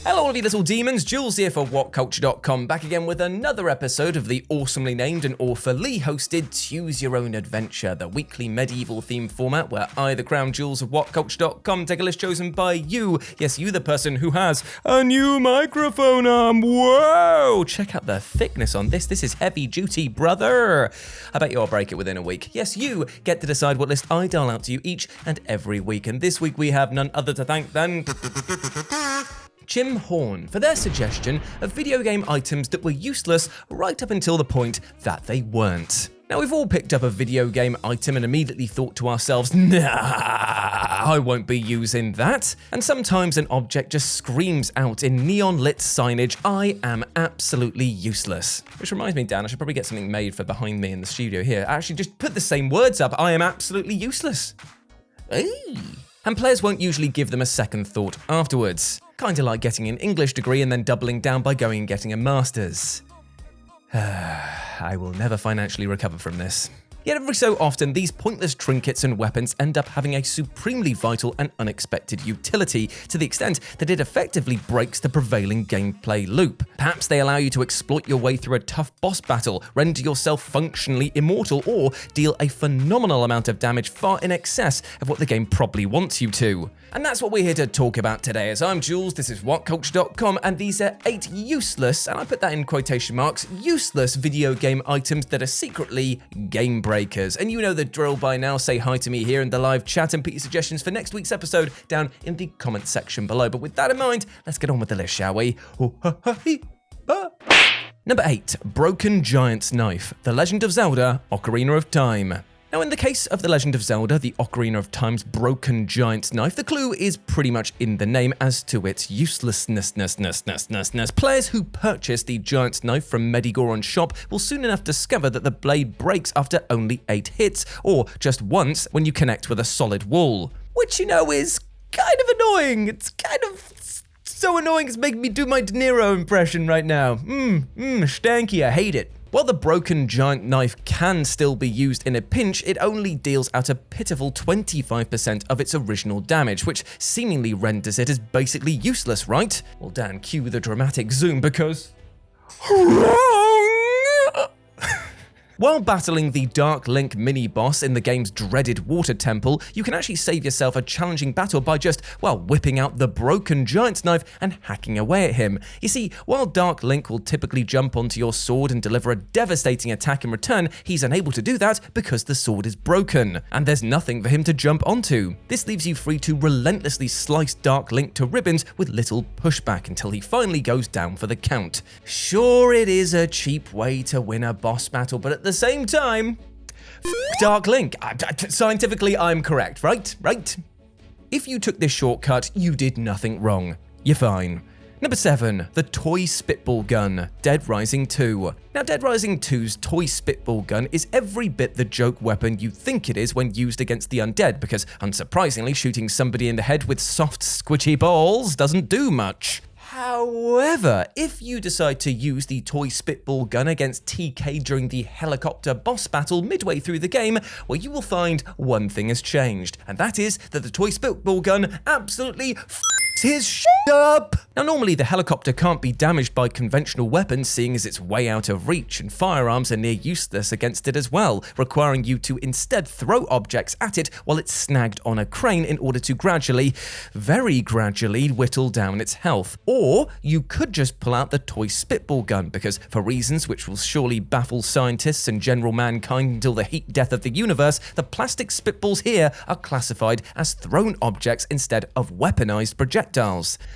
Hello all of you little demons, Jules here for WhatCulture.com, back again with another episode of the awesomely named and awfully hosted Choose Your Own Adventure, the weekly medieval themed format where I, the crown Jules of WhatCulture.com, take a list chosen by you, yes you the person who has a new microphone arm. Whoa! Check out the thickness on this is heavy duty, brother. I bet you'll break it within a week. Yes, you get to decide what list I dial out to you each and every week, and this week we have none other to thank than Jim Horn for their suggestion of video game items that were useless right up until the point that they weren't. Now, we've all picked up a video game item and immediately thought to ourselves, nah, I won't be using that. And sometimes an object just screams out in neon-lit signage, I am absolutely useless. Which reminds me, Dan, I should probably get something made for behind me in the studio here. Actually, just put the same words up, I am absolutely useless. Hey. And players won't usually give them a second thought afterwards. Kinda like getting an English degree and then doubling down by going and getting a master's. I will never financially recover from this. Yet every so often, these pointless trinkets and weapons end up having a supremely vital and unexpected utility, to the extent that it effectively breaks the prevailing gameplay loop. Perhaps they allow you to exploit your way through a tough boss battle, render yourself functionally immortal, or deal a phenomenal amount of damage far in excess of what the game probably wants you to. And that's what we're here to talk about today, as I'm Jules, this is WhatCulture.com, and these are 8 useless, and I put that in quotation marks, useless video game items that are secretly game breakers. And you know the drill by now. Say hi to me here in the live chat and put your suggestions for next week's episode down in the comment section below. But with that in mind, let's get on with the list, shall we? Number 8, Broken Giant's Knife, The Legend of Zelda, Ocarina of Time. Now, in the case of The Legend of Zelda, the Ocarina of Time's Broken Giant's Knife, the clue is pretty much in the name as to its uselessness. Players who purchase the Giant's Knife from Medigoron's shop will soon enough discover that the blade breaks after only 8 hits, or just once when you connect with a solid wall. Which, you know, is kind of annoying. It's kind of so annoying it's making me do my De Niro impression right now. Stanky, I hate it. While the Broken Giant Knife can still be used in a pinch, it only deals out a pitiful 25% of its original damage, which seemingly renders it as basically useless, right? Well, Dan, cue the dramatic zoom because While battling the Dark Link mini-boss in the game's dreaded Water Temple, you can actually save yourself a challenging battle by just, well, whipping out the Broken Giant's Knife and hacking away at him. You see, while Dark Link will typically jump onto your sword and deliver a devastating attack in return, he's unable to do that because the sword is broken, and there's nothing for him to jump onto. This leaves you free to relentlessly slice Dark Link to ribbons with little pushback until he finally goes down for the count. Sure, it is a cheap way to win a boss battle, but at the same time, Dark Link. Scientifically, I'm correct, right? If you took this shortcut, you did nothing wrong. You're fine. Number 7, the Toy Spitball Gun, Dead Rising 2. Now, Dead Rising 2's Toy Spitball Gun is every bit the joke weapon you think it is when used against the undead, because unsurprisingly, shooting somebody in the head with soft, squishy balls doesn't do much. However, if you decide to use the Toy Spitball Gun against TK during the helicopter boss battle midway through the game, well, you will find one thing has changed, and that is that the Toy Spitball Gun absolutely his shit up. Now, normally the helicopter can't be damaged by conventional weapons, seeing as it's way out of reach, and firearms are near useless against it as well, requiring you to instead throw objects at it while it's snagged on a crane in order to gradually, very gradually, whittle down its health. Or you could just pull out the Toy Spitball Gun, because for reasons which will surely baffle scientists and general mankind until the heat death of the universe, the plastic spitballs here are classified as thrown objects instead of weaponized projectiles.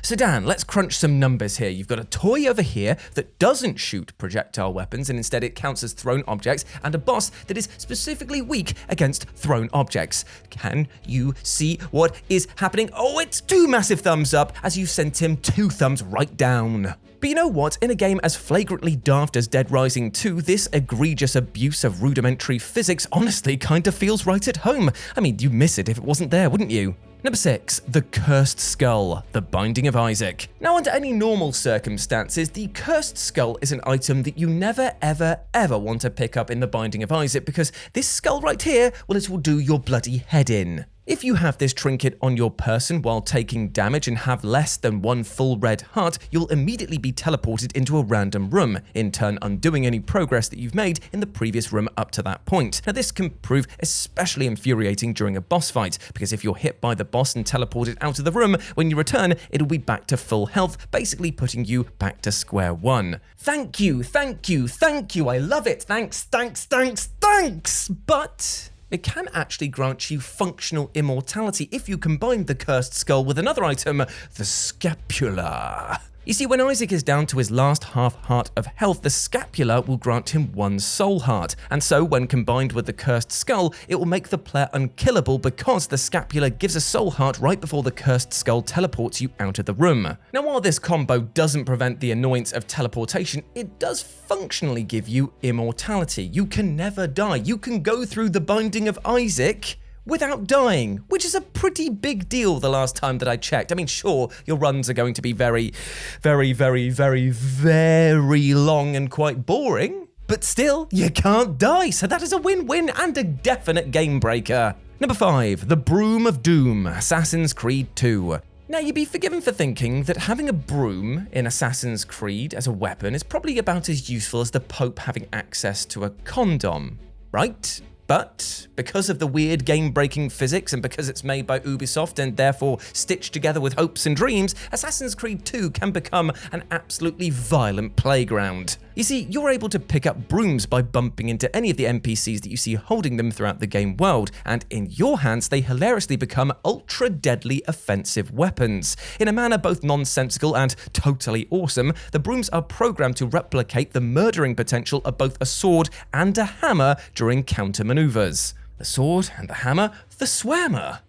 So Dan, let's crunch some numbers here. You've got a toy over here that doesn't shoot projectile weapons and instead it counts as thrown objects, and a boss that is specifically weak against thrown objects. Can you see what is happening? Oh, it's 2 massive thumbs up as you sent him 2 thumbs right down. But you know what? In a game as flagrantly daft as Dead Rising 2, this egregious abuse of rudimentary physics honestly kinda feels right at home. I mean, you'd miss it if it wasn't there, wouldn't you? Number 6, the Cursed Skull, The Binding of Isaac. Now, under any normal circumstances, the Cursed Skull is an item that you never, ever, ever want to pick up in The Binding of Isaac, because this skull right here, well, it will do your bloody head in. If you have this trinket on your person while taking damage and have less than one full red heart, you'll immediately be teleported into a random room, in turn undoing any progress that you've made in the previous room up to that point. Now this can prove especially infuriating during a boss fight, because if you're hit by the boss and teleported out of the room, when you return, it'll be back to full health, basically putting you back to square one. Thank you, thank you, thank you, I love it, thanks, thanks, thanks, thanks! But it can actually grant you functional immortality if you combine the cursed skull with another item, the scapula. You see, when Isaac is down to his last half heart of health, the scapula will grant him one soul heart, and so when combined with the cursed skull, it will make the player unkillable because the scapula gives a soul heart right before the cursed skull teleports you out of the room. Now, while this combo doesn't prevent the annoyance of teleportation, it does functionally give you immortality. You can never die. You can go through the Binding of Isaac without dying, which is a pretty big deal the last time that I checked. I mean, sure, your runs are going to be very, very, very, very, very long and quite boring, but still, you can't die, so that is a win-win and a definite game breaker. Number 5, the Broom of Doom, Assassin's Creed 2. Now, you'd be forgiven for thinking that having a broom in Assassin's Creed as a weapon is probably about as useful as the Pope having access to a condom, right? But because of the weird game-breaking physics and because it's made by Ubisoft and therefore stitched together with hopes and dreams, Assassin's Creed 2 can become an absolutely violent playground. You see, you're able to pick up brooms by bumping into any of the NPCs that you see holding them throughout the game world, and in your hands they hilariously become ultra-deadly offensive weapons. In a manner both nonsensical and totally awesome, the brooms are programmed to replicate the murdering potential of both a sword and a hammer during counter-maneuvers. The sword and the hammer, the swammer.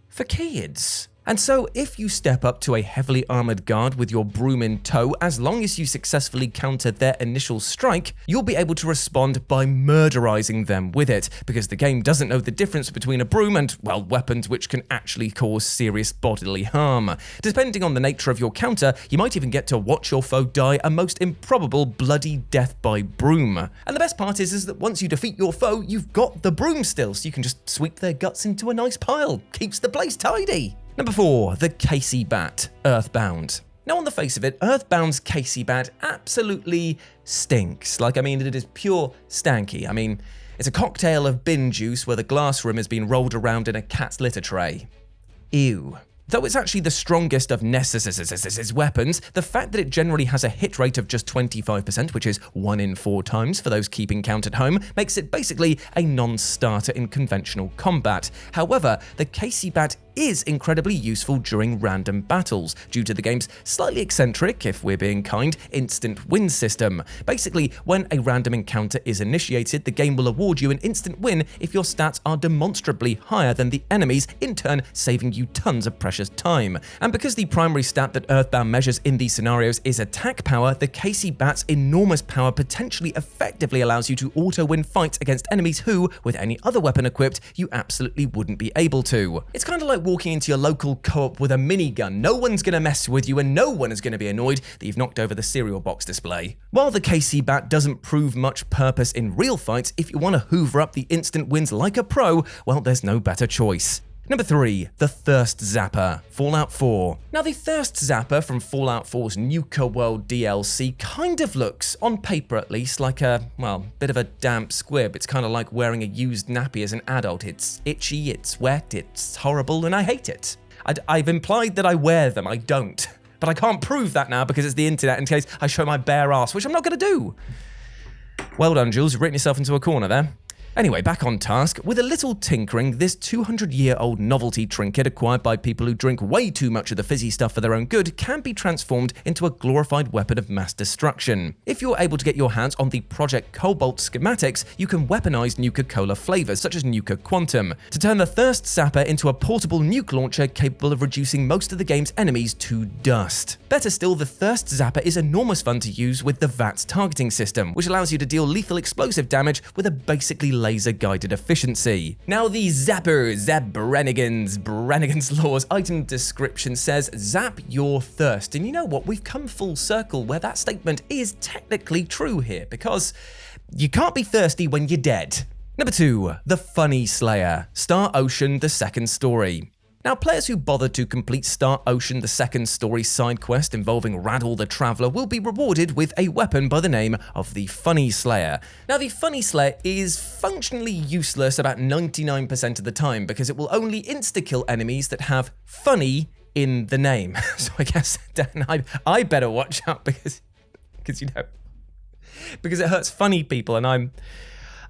For kids. And so, if you step up to a heavily armored guard with your broom in tow, as long as you successfully counter their initial strike, you'll be able to respond by murderizing them with it, because the game doesn't know the difference between a broom and, well, weapons which can actually cause serious bodily harm. Depending on the nature of your counter, you might even get to watch your foe die a most improbable bloody death by broom. And the best part is that once you defeat your foe, you've got the broom still, so you can just sweep their guts into a nice pile. Keeps the place tidy. Number 4, the Casey Bat, Earthbound. Now, on the face of it, Earthbound's Casey Bat absolutely stinks. It is pure stanky. It's a cocktail of bin juice where the glass rim has been rolled around in a cat's litter tray. Ew. Though it's actually the strongest of Nessus's weapons, the fact that it generally has a hit rate of just 25%, which is 1 in 4 times for those keeping count at home, makes it basically a non-starter in conventional combat. However, the Casey Bat is incredibly useful during random battles, due to the game's slightly eccentric, if we're being kind, instant win system. Basically, when a random encounter is initiated, the game will award you an instant win if your stats are demonstrably higher than the enemy's, in turn saving you tons of precious time. And because the primary stat that Earthbound measures in these scenarios is attack power, the Casey Bat's enormous power potentially effectively allows you to auto-win fights against enemies who, with any other weapon equipped, you absolutely wouldn't be able to. It's kind of like walking into your local co-op with a minigun. No one's going to mess with you and no one is going to be annoyed that you've knocked over the cereal box display. While the Casey Bat doesn't prove much purpose in real fights, if you want to hoover up the instant wins like a pro, well, there's no better choice. Number 3, the Thirst Zapper, Fallout 4. Now, the Thirst Zapper from Fallout 4's Nuka World DLC kind of looks, on paper at least, like a, well, bit of a damp squib. It's kind of like wearing a used nappy as an adult. It's itchy, it's wet, it's horrible, and I hate it. I've implied that I wear them, I don't. But I can't prove that now because it's the internet in case I show my bare ass, which I'm not going to do. Well done, Jules, you've written yourself into a corner there. Anyway, back on task. With a little tinkering, this 200-year-old novelty trinket acquired by people who drink way too much of the fizzy stuff for their own good can be transformed into a glorified weapon of mass destruction. If you're able to get your hands on the Project Cobalt schematics, you can weaponize Nuka-Cola flavors, such as Nuka Quantum, to turn the Thirst Zapper into a portable nuke launcher capable of reducing most of the game's enemies to dust. Better still, the Thirst Zapper is enormous fun to use with the VATS targeting system, which allows you to deal lethal explosive damage with a basically laser-guided efficiency. Now, the Brannigan's Law's item description says, zap your thirst. And you know what? We've come full circle where that statement is technically true here, because you can't be thirsty when you're dead. Number 2, The Funny Slayer, Star Ocean: The Second Story. Now, players who bothered to complete Star Ocean: The Second Story side quest involving Raddle the Traveler will be rewarded with a weapon by the name of the Funny Slayer. Now, the Funny Slayer is functionally useless about 99% of the time because it will only insta-kill enemies that have funny in the name. So I guess, Dan, I better watch out because it hurts funny people and I'm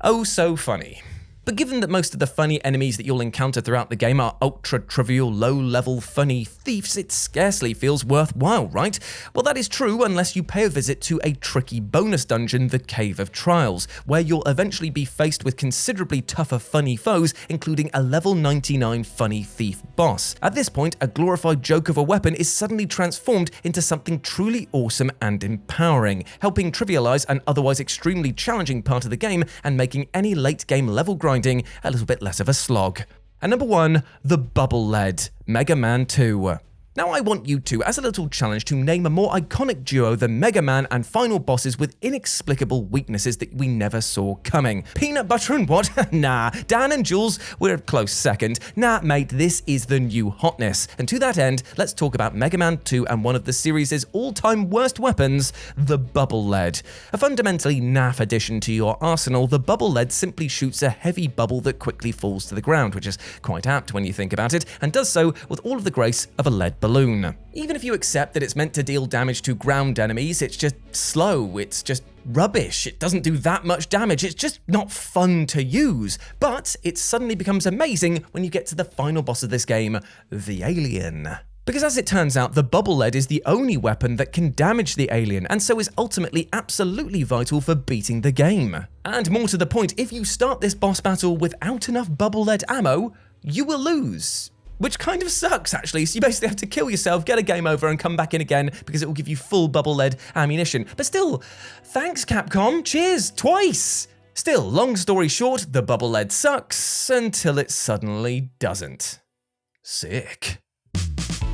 oh so funny. But given that most of the funny enemies that you'll encounter throughout the game are ultra-trivial, low-level funny thieves, it scarcely feels worthwhile, right? Well, that is true unless you pay a visit to a tricky bonus dungeon, the Cave of Trials, where you'll eventually be faced with considerably tougher funny foes, including a level 99 funny thief boss. At this point, a glorified joke of a weapon is suddenly transformed into something truly awesome and empowering, helping trivialize an otherwise extremely challenging part of the game and making any late-game level grinding a little bit less of a slog. And number 1, the Bubble Lead, Mega Man 2. Now I want you to, as a little challenge, to name a more iconic duo than Mega Man and final bosses with inexplicable weaknesses that we never saw coming. Peanut Butter and what? Nah. Dan and Jules, we're a close second. Nah, mate, this is the new hotness. And to that end, let's talk about Mega Man 2 and one of the series' all-time worst weapons, the Bubble Lead. A fundamentally naff addition to your arsenal, the Bubble Lead simply shoots a heavy bubble that quickly falls to the ground, which is quite apt when you think about it, and does so with all of the grace of a lead balloon. Even if you accept that it's meant to deal damage to ground enemies, it's just slow, it's just rubbish, it doesn't do that much damage, it's just not fun to use. But it suddenly becomes amazing when you get to the final boss of this game, the alien. Because as it turns out, the Bubble Lead is the only weapon that can damage the alien, and so is ultimately absolutely vital for beating the game. And more to the point, if you start this boss battle without enough Bubble Lead ammo, you will lose. Which kind of sucks, actually. So you basically have to kill yourself, get a game over, and come back in again because it will give you full Bubble Lead ammunition. But still, thanks Capcom, cheers, twice! Still, long story short, the Bubble Lead sucks until it suddenly doesn't. Sick.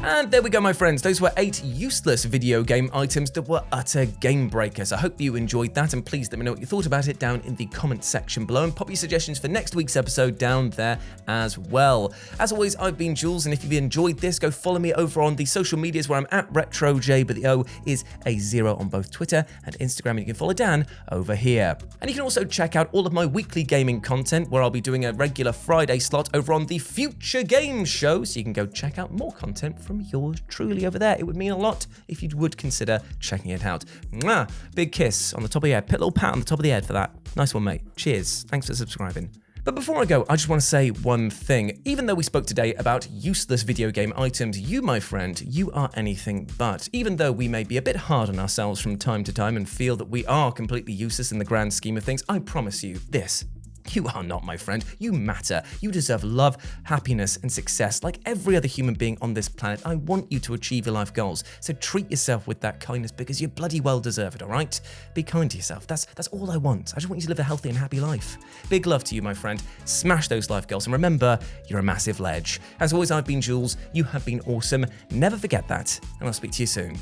And there we go, my friends. Those were 8 useless video game items that were utter game breakers. I hope you enjoyed that, and please let me know what you thought about it down in the comment section below, and pop your suggestions for next week's episode down there as well. As always, I've been Jules, and if you've enjoyed this, go follow me over on the social medias where I'm at RetroJ, but the O is a 0 on both Twitter and Instagram, and you can follow Dan over here. And you can also check out all of my weekly gaming content, where I'll be doing a regular Friday slot over on the Future Games Show, so you can go check out more content from yours truly over there. It would mean a lot if you would consider checking it out. Mwah! Big kiss on the top of the head. Little pat on the top of the head for that. Nice one, mate. Cheers. Thanks for subscribing. But before I go, I just want to say one thing. Even though we spoke today about useless video game items, you, my friend, you are anything but. Even though we may be a bit hard on ourselves from time to time and feel that we are completely useless in the grand scheme of things, I promise you this. You are not, my friend. You matter. You deserve love, happiness, and success like every other human being on this planet. I want you to achieve your life goals. So treat yourself with that kindness because you bloody well deserve it, all right? Be kind to yourself. That's all I want. I just want you to live a healthy and happy life. Big love to you, my friend. Smash those life goals. And remember, you're a massive ledge. As always, I've been Jules. You have been awesome. Never forget that. And I'll speak to you soon.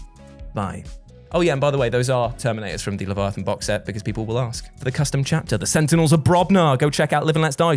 Bye. Oh yeah, and by the way, those are Terminators from the Leviathan box set because people will ask. For the custom chapter, The Sentinels of Brobnar. Go check out Live and Let's Die.